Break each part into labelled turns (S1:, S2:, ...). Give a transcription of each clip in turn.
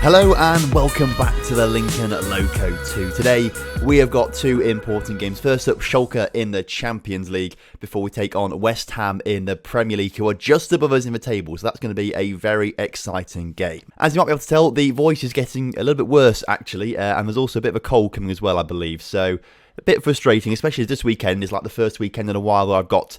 S1: Hello and welcome back to the Lincoln Loco 2. Today we have got two important games. First up, Schalke in the Champions League before we take on West Ham in the Premier League, who are just above us in the table. So that's going to be a very exciting game. As you might be able to tell, the voice is getting a little bit worse actually, and there's also a bit of a cold coming as well, I believe. So a bit frustrating, especially as this weekend is like the first weekend in a while that I've got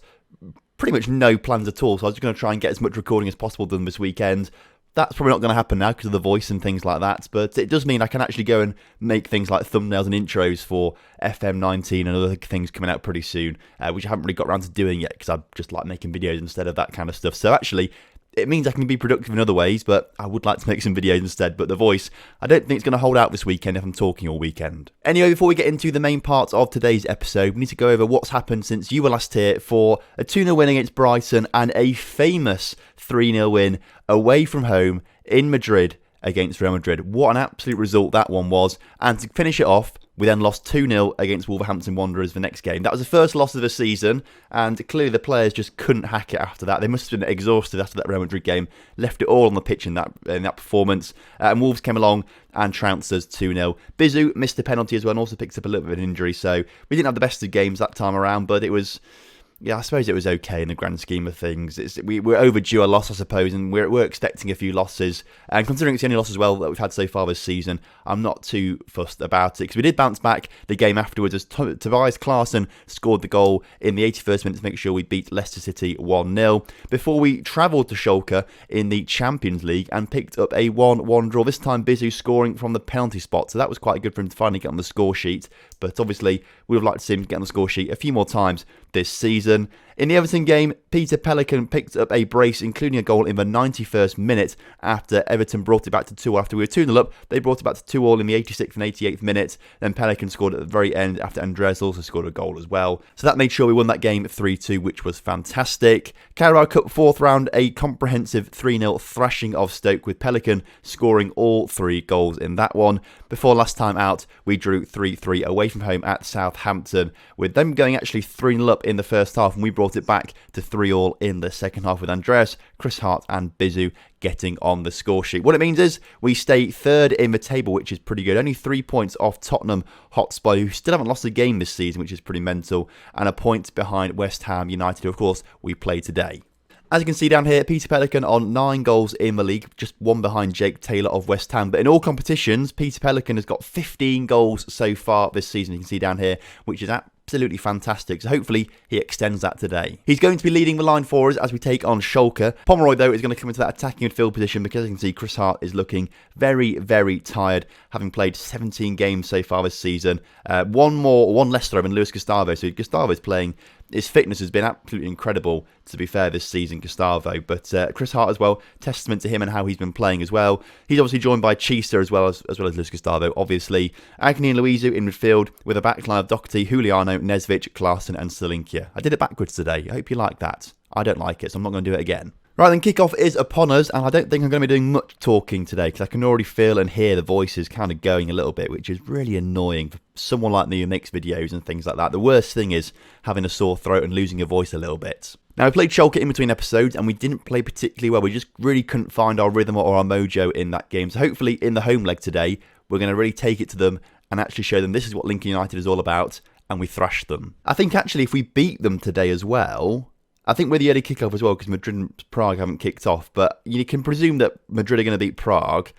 S1: pretty much no plans at all. So I was just going to try and get as much recording as possible done this weekend. That's probably not going to happen now because of the voice and things like that, but it does mean I can actually go and make things like thumbnails and intros for FM19 and other things coming out pretty soon, which I haven't really got around to doing yet because I just like making videos instead of that kind of stuff. So actually, it means I can be productive in other ways, but I would like to make some videos instead. But the voice, I don't think it's going to hold out this weekend if I'm talking all weekend. Anyway, before we get into the main parts of today's episode, we need to go over what's happened since you were last here for a 2-0 win against Brighton and a famous 3-0 win away from home in Madrid against Real Madrid. What an absolute result that one was. And to finish it off, we then lost 2-0 against Wolverhampton Wanderers the next game. That was the first loss of the season, and clearly the players just couldn't hack it after that. They must have been exhausted after that Real Madrid game, left it all on the pitch in that performance. And Wolves came along and trounced us 2-0. Bizu missed a penalty as well and also picked up a little bit of an injury, so we didn't have the best of games that time around, but it was... yeah, I suppose it was okay in the grand scheme of things. We're overdue a loss, I suppose, and we're expecting a few losses. And considering it's the only loss as well that we've had so far this season, I'm not too fussed about it. Because we did bounce back the game afterwards as Tobias Klaassen scored the goal in the 81st minute to make sure we beat Leicester City 1-0. Before we travelled to Schalke in the Champions League and picked up a 1-1 draw. This time Bizu scoring from the penalty spot. So that was quite good for him to finally get on the score sheet. But obviously, we would like to see him get on the score sheet a few more times this season. In the Everton game, Peter Pelican picked up a brace, including a goal in the 91st minute after Everton brought it back to 2-0. After we were 2-0 up, they brought it back to 2-2 in the 86th and 88th minute. Then Pelican scored at the very end after Andres also scored a goal as well. So that made sure we won that game 3-2, which was fantastic. Carabao Cup 4th round, a comprehensive 3-0 thrashing of Stoke with Pelican scoring all 3 goals in that one. Before last time out, we drew 3-3 away from home at Southampton, with them going actually 3-0 up in the first half, and we brought it back to 3-3 in the second half with Andreas, Chris Hart and Bizu getting on the score sheet. What it means is we stay third in the table, which is pretty good. Only 3 points off Tottenham Hotspur, who still haven't lost a game this season, which is pretty mental, and a point behind West Ham United, who of course we play today. As you can see down here, Peter Pelican on 9 goals in the league, just one behind Jake Taylor of West Ham. But in all competitions, Peter Pelican has got 15 goals so far this season, you can see down here, which is absolutely fantastic. So hopefully he extends that today. He's going to be leading the line for us as we take on Schalke. Pomeroy, though, is going to come into that attacking midfield position because, as you can see, Chris Hart is looking very, very tired, having played 17 games so far this season. One less throw than Luis Gustavo. So Gustavo's playing... his fitness has been absolutely incredible, to be fair, this season, Gustavo. But Chris Hart as well, testament to him and how he's been playing as well. He's obviously joined by Chisa as well as Luis Gustavo, obviously. Agnew and Luizu in midfield with a backline of Doherty, Juliano, Nesvich, Klaassen and Salinkia. I did it backwards today. I hope you like that. I don't like it, so I'm not going to do it again. Right then, kickoff is upon us, and I don't think I'm going to be doing much talking today because I can already feel and hear the voices kind of going a little bit, which is really annoying for someone like me who makes videos and things like that. The worst thing is having a sore throat and losing your voice a little bit. Now, we played Schalke in between episodes, and we didn't play particularly well. We just really couldn't find our rhythm or our mojo in that game. So hopefully in the home leg today, we're going to really take it to them and actually show them this is what Lincoln United is all about, and we thrash them. I think actually if we beat them today as well... I think we're the early kickoff as well because Madrid and Prague haven't kicked off. But you can presume that Madrid are going to beat Prague.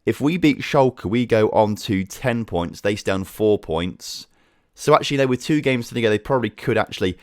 S1: If we beat Schalke, we go on to 10 points. They stay on 4 points. So actually, with 2 games to go, they probably could actually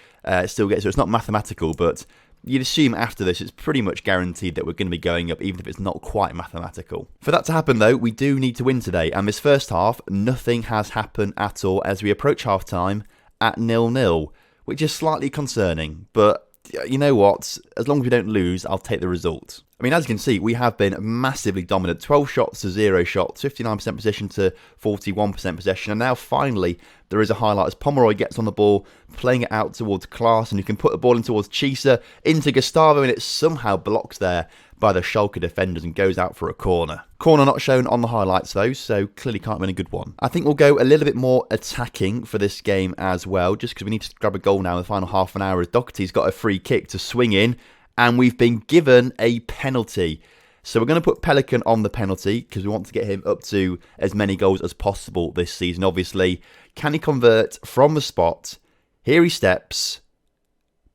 S1: still get... so it's not mathematical, but you'd assume after this, it's pretty much guaranteed that we're going to be going up, even if it's not quite mathematical. For that to happen, though, we do need to win today. And this first half, nothing has happened at all as we approach half-time at 0-0, which is slightly concerning, but... you know what? As long as we don't lose, I'll take the result. I mean, as you can see, we have been massively dominant. 12 shots to 0 shots, 59% possession to 41% possession. And now, finally, there is a highlight as Pomeroy gets on the ball, playing it out towards Klaassen, who can put the ball in towards Chisa, into Gustavo, and it's somehow blocked there by the Schalke defenders and goes out for a corner. Corner not shown on the highlights though, so clearly can't win a good one. I think we'll go a little bit more attacking for this game as well, just because we need to grab a goal now in the final half an hour as Doherty's got a free kick to swing in, and we've been given a penalty. So we're going to put Pelican on the penalty because we want to get him up to as many goals as possible this season, obviously. Can he convert from the spot? Here he steps.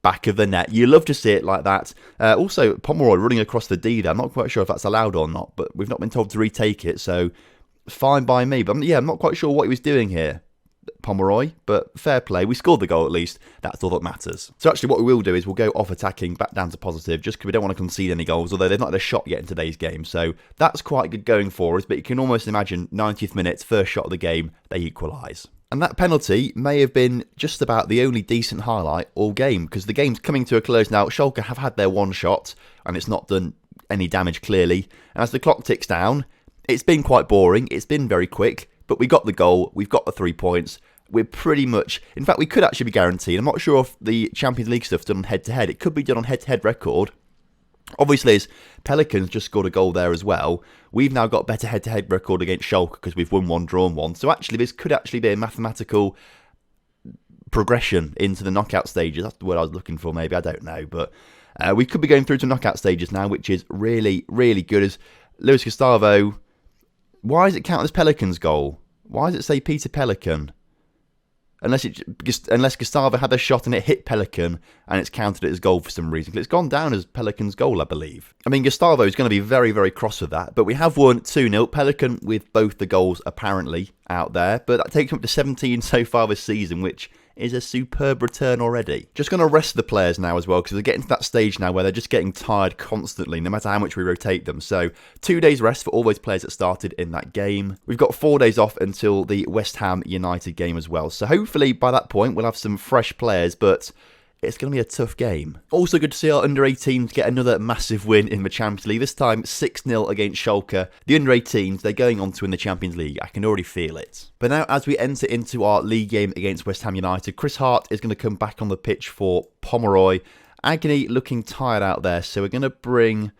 S1: Back of the net. You love to see it like that. Also, Pomeroy running across the D there. I'm not quite sure if that's allowed or not, but we've not been told to retake it, so fine by me. But yeah, I'm not quite sure what he was doing here, Pomeroy, but fair play. We scored the goal at least. That's all that matters. So actually what we will do is we'll go off attacking, back down to positive, just because we don't want to concede any goals, although they've not had a shot yet in today's game. So that's quite good going for us, but you can almost imagine 90th minute, first shot of the game, they equalise. And that penalty may have been just about the only decent highlight all game, because the game's coming to a close now. Schalke have had their one shot, and it's not done any damage clearly. And as the clock ticks down, it's been quite boring. It's been very quick, but we got the goal. We've got the 3 points. We're pretty much... In fact, we could actually be guaranteed. I'm not sure if the Champions League stuff's done on head-to-head. It could be done on head-to-head record. Obviously, as Pelicans just scored a goal there as well, we've now got better head-to-head record against Schalke because we've won one, drawn one. So actually, this could actually be a mathematical progression into the knockout stages. That's the word I was looking for, maybe. I don't know. But we could be going through to knockout stages now, which is really, really good. As Luis Gustavo... Why does it count as Pelican's goal? Why does it say Peter Pelican? Unless Gustavo had a shot and it hit Pelican and it's counted it as goal for some reason. It's gone down as Pelican's goal, I believe. I mean, Gustavo is going to be very, very cross with that. But we have won 2-0. Pelican with both the goals apparently out there. But that takes him up to 17 so far this season, which is a superb return already. Just going to rest the players now as well, because they're getting to that stage now where they're just getting tired constantly, no matter how much we rotate them. So 2 days rest for all those players that started in that game. We've got 4 days off until the West Ham United game as well. So hopefully by that point we'll have some fresh players, but it's going to be a tough game. Also good to see our under-18s get another massive win in the Champions League. This time 6-0 against Schalke. The under-18s, they're going on to win the Champions League. I can already feel it. But now as we enter into our league game against West Ham United, Chris Hart is going to come back on the pitch for Pomeroy. Agony looking tired out there, so we're going to bring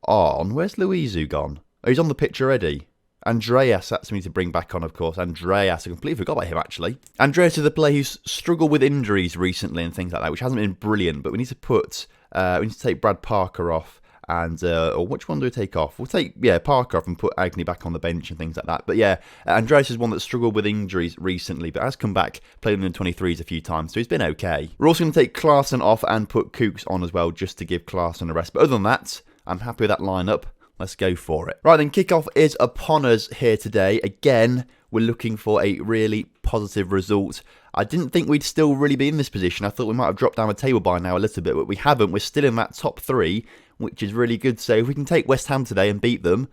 S1: on... Where's Luizu gone? Oh, he's on the pitch already. Andreas, that's me to bring back on, of course. Andreas, I completely forgot about him, actually. Andreas is the player who's struggled with injuries recently and things like that, which hasn't been brilliant, but we need to put, we need to take Brad Parker off, and, or which one do we take off? We'll take, yeah, Parker off and put Agnew back on the bench and things like that. But yeah, Andreas is one that struggled with injuries recently, but has come back, played in the 23s a few times, so he's been okay. We're also going to take Klaassen off and put Kooks on as well, just to give Klaassen a rest. But other than that, I'm happy with that lineup. Let's go for it. Right then, kickoff is upon us here today. Again, we're looking for a really positive result. I didn't think we'd still really be in this position. I thought we might have dropped down the table by now a little bit, but we haven't. We're still in that top 3, which is really good. So if we can take West Ham today and beat them,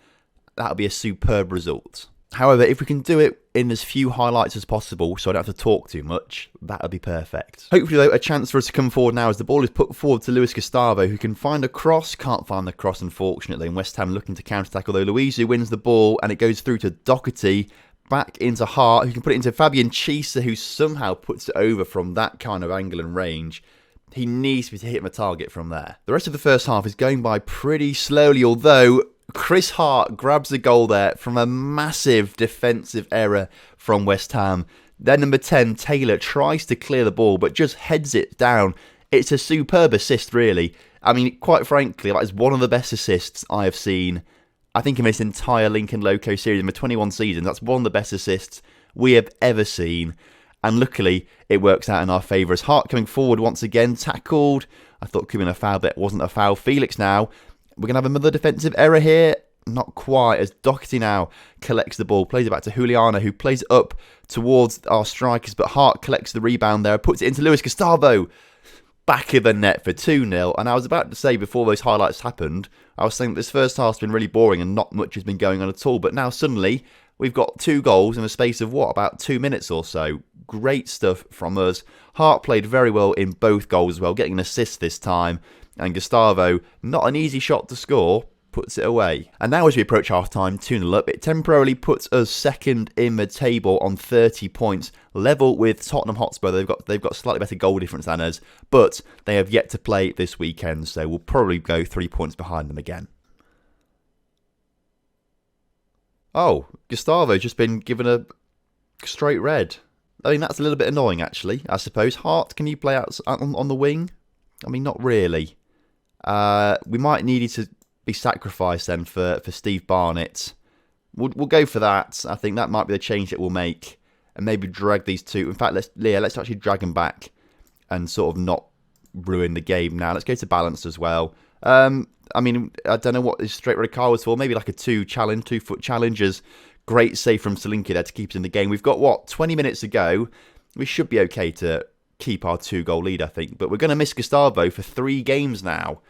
S1: that'll be a superb result. However, if we can do it in as few highlights as possible, so I don't have to talk too much, that would be perfect. Hopefully, though, a chance for us to come forward now as the ball is put forward to Luis Gustavo, who can find a cross. Can't find the cross, unfortunately, and West Ham looking to counter-attack, although Luizu wins the ball, and it goes through to Doherty, back into Hart, who can put it into Fabian Chisa, who somehow puts it over from that kind of angle and range. He needs to hit my target from there. The rest of the first half is going by pretty slowly, although Chris Hart grabs a goal there from a massive defensive error from West Ham. Then number 10, Taylor, tries to clear the ball, but just heads it down. It's a superb assist, really. I mean, quite frankly, that is one of the best assists I have seen, I think, in this entire Lincoln Loco series. In the 21 seasons, that's one of the best assists we have ever seen. And luckily, it works out in our favour. As Hart coming forward once again, tackled. I thought it could have been a foul, but it wasn't a foul. Felix now. We're going to have another defensive error here. Not quite, as Doherty now collects the ball. Plays it back to Juliana, who plays it up towards our strikers. But Hart collects the rebound there. Puts it into Luis Gustavo. Back of the net for 2-0. And I was about to say, before those highlights happened, I was saying that this first half's been really boring and not much has been going on at all. But now suddenly, we've got 2 goals in the space of, what, about 2 minutes or so. Great stuff from us. Hart played very well in both goals as well, getting an assist this time. And Gustavo, not an easy shot to score, puts it away. And now as we approach half-time, 2-0 up, it temporarily puts us second in the table on 30 points, level with Tottenham Hotspur. They've got slightly better goal difference than us, but they have yet to play this weekend, so we'll probably go 3 points behind them again. Oh, Gustavo's just been given a straight red. I mean, that's a little bit annoying, actually, I suppose. Hart, can you play out on the wing? I mean, not really. We might need you to be sacrificed then for Steve Barnett. We'll go for that. I think that might be the change that we'll make, and maybe drag these two. In fact, let's actually drag them back and sort of not ruin the game now. Let's go to balanced as well. I mean, I don't know what this straight red card was for. Maybe like a 2-foot challenges. Great save from Schalke there to keep us in the game. We've got, what, 20 minutes to go. We should be okay to keep our 2-goal lead, I think. But we're going to miss Gustavo for 3 games now.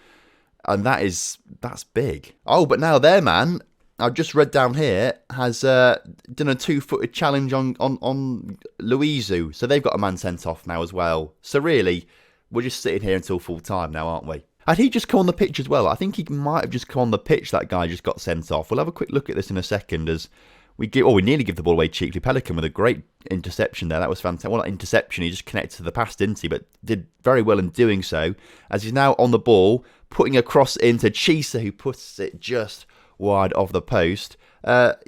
S1: And that's big. Oh, but now their man, I've just read down here, has done a 2-footed challenge on Luizu. So they've got a man sent off now as well. So really, we're just sitting here until full time now, aren't we? Had he just come on the pitch as well? I think he might have just come on the pitch, that guy just got sent off. We'll have a quick look at this in a second as we nearly give the ball away cheaply. Pelican with a great interception there. That was fantastic. Well, not interception, he just connected to the pass, didn't he? But did very well in doing so. As he's now on the ball, putting a cross into Chisa, who puts it just wide of the post.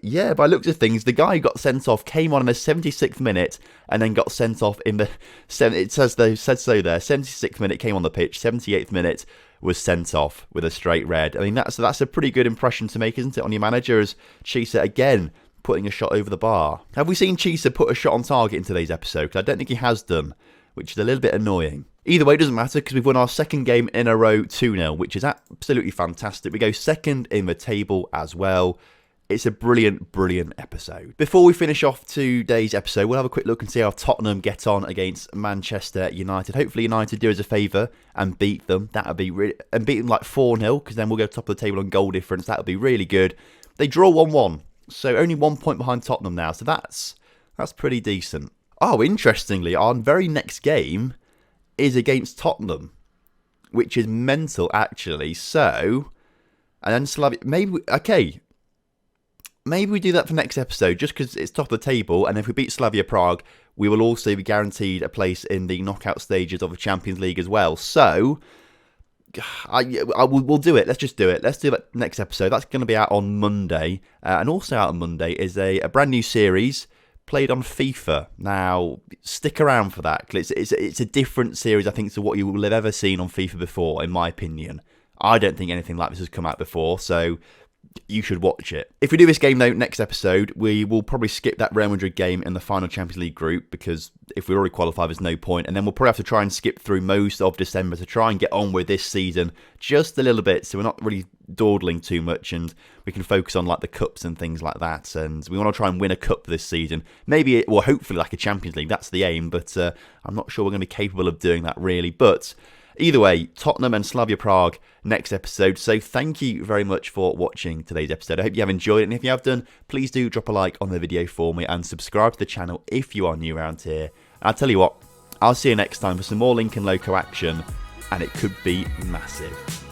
S1: Yeah, by looks of things, the guy who got sent off came on in the 76th minute and then got sent off in the... It said so there. 76th minute came on the pitch. 78th minute was sent off with a straight red. I mean, that's a pretty good impression to make, isn't it, on your manager, as Chisa again putting a shot over the bar. Have we seen Chisa put a shot on target in today's episode? Because I don't think he has done, which is a little bit annoying. Either way, it doesn't matter because we've won our second game in a row 2-0, which is absolutely fantastic. We go second in the table as well. It's a brilliant, brilliant episode. Before we finish off today's episode, we'll have a quick look and see how Tottenham get on against Manchester United. Hopefully United do us a favour and beat them. That would be really... And beat them like 4-0, because then we'll go top of the table on goal difference. That would be really good. They draw 1-1, so only 1 point behind Tottenham now. So that's pretty decent. Oh, interestingly, our very next game is against Tottenham, which is mental, actually. So, and then Slavia... Maybe we do that for next episode, just because it's top of the table, and if we beat Slavia Prague, we will also be guaranteed a place in the knockout stages of the Champions League as well. So, we'll do it. Let's just do it. Let's do that next episode. That's going to be out on Monday, and also out on Monday is a brand new series played on FIFA. Now, stick around for that, because it's a different series, I think, to what you will have ever seen on FIFA before, in my opinion. I don't think anything like this has come out before, so you should watch it. If we do this game, though, next episode, we will probably skip that Real Madrid game in the final Champions League group, because if we already qualify, there's no point. And then we'll probably have to try and skip through most of December to try and get on with this season just a little bit, so we're not really dawdling too much, and we can focus on like the cups and things like that. And we want to try and win a cup this season. Maybe, well, hopefully like a Champions League. That's the aim, but I'm not sure we're going to be capable of doing that really. But either way, Tottenham and Slavia Prague next episode. So thank you very much for watching today's episode. I hope you have enjoyed it. And if you have done, please do drop a like on the video for me and subscribe to the channel if you are new around here. And I'll tell you what, I'll see you next time for some more Lincoln Loco action, and it could be massive.